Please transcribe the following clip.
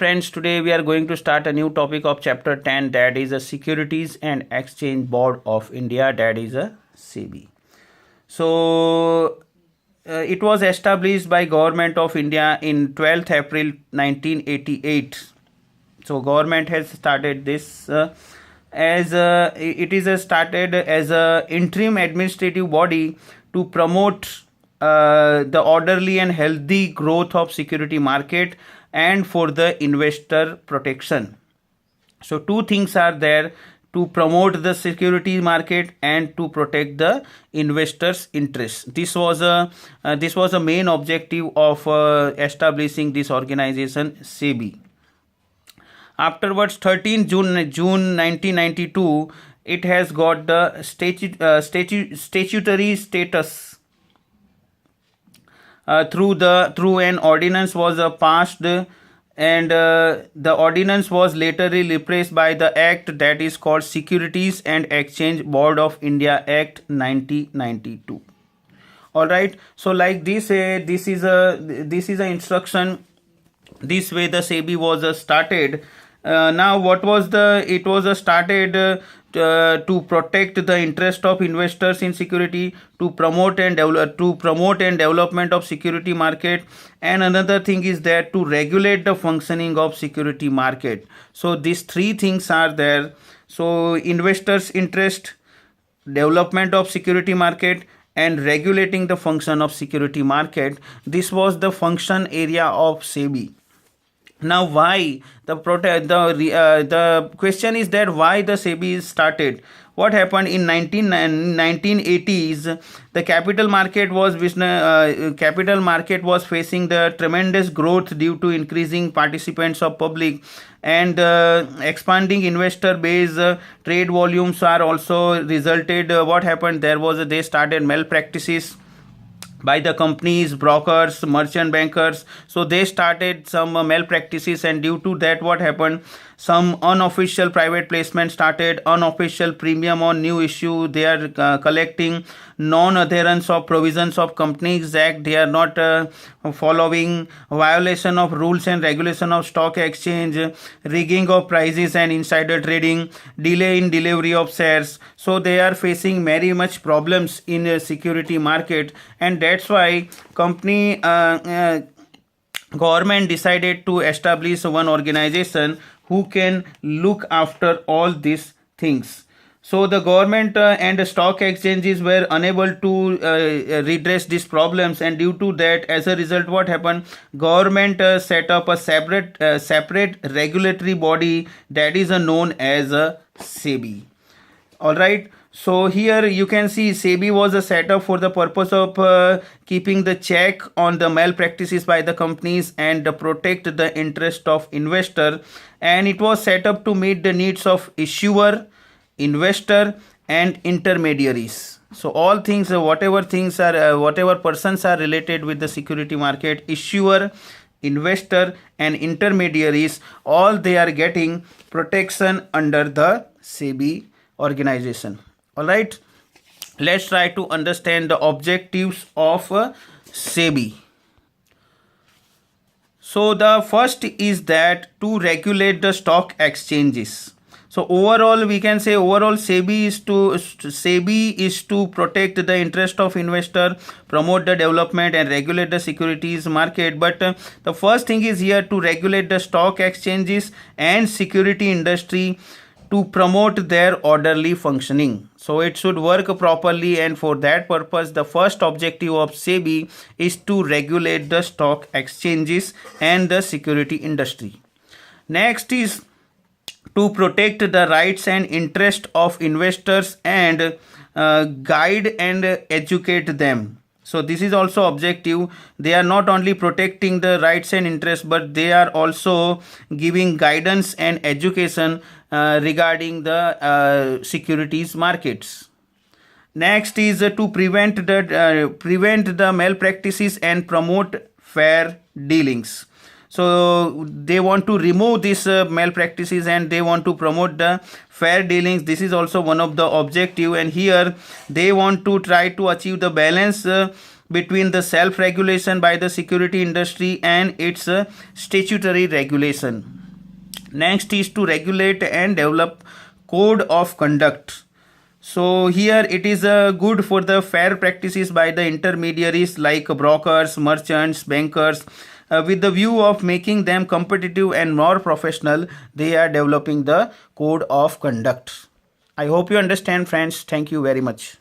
friends, today we are going to start a new topic of chapter 10, that is a Securities and Exchange Board of India, that is a SEBI. So it was established by Government of India in 12th April 1988. So government has started this started as a interim administrative body to promote the orderly and healthy growth of security market and for the investor protection. So two things are there: to promote the security market and to protect the investors' interest. This was a main objective of establishing this organization SEBI. Afterwards, 13 June 1992, it has got the statutory status through an ordinance was passed, and the ordinance was later replaced by the act that is called Securities and Exchange Board of India Act 1992. All right, so like this is a instruction. This way the SEBI was started. Now what was it was started to protect the interest of investors in security, to promote and development of security market, and another thing is that to regulate the functioning of security market. So these three things are there. So investors interest, development of security market, and regulating the function of security market. This was the function area of SEBI. Now, why the question is that why the SEBI is started? What happened in 1980s? The capital market was facing the tremendous growth due to increasing participants of public and expanding investor base. Trade volumes are also resulted. What happened? They started malpractices by the companies, brokers, merchant bankers. So they started some malpractices, and due to that what happened, some unofficial private placement started, unofficial premium on new issue they are collecting, non-adherence of provisions of Companies Act they are not following, violation of rules and regulation of stock exchange, rigging of prices and insider trading, delay in delivery of shares. So they are facing very much problems in the security market, and that's why government decided to establish one organization who can look after all these things. So the government and the stock exchanges were unable to redress these problems, and due to that, as a result, what happened? Government set up a separate regulatory body that is known as a SEBI. All right. So here you can see SEBI was a setup for the purpose of keeping the check on the malpractices by the companies and protect the interest of investor, and it was set up to meet the needs of issuer, investor, and intermediaries. So all things, whatever persons are related with the security market, issuer, investor, and intermediaries, all they are getting protection under the SEBI organization. All right, let's try to understand the objectives of SEBI. So the first is that to regulate the stock exchanges. So overall, we can say SEBI is to protect the interest of investor, promote the development and regulate the securities market. But the first thing is here to regulate the stock exchanges and security industry to promote their orderly functioning. So it should work properly, and for that purpose, the first objective of SEBI is to regulate the stock exchanges and the security industry. Next is to protect the rights and interest of investors and guide and educate them. So this is also objective. They are not only protecting the rights and interests, but they are also giving guidance and education regarding the securities markets. Next is to prevent the malpractices and promote fair dealings. So they want to remove these malpractices and they want to promote the fair dealings. This is also one of the objective, and here they want to try to achieve the balance between the self-regulation by the security industry and its statutory regulation. Next is to regulate and develop code of conduct. So here it is good for the fair practices by the intermediaries like brokers, merchants, bankers. With the view of making them competitive and more professional, they are developing the code of conduct. I hope you understand, friends. Thank you very much.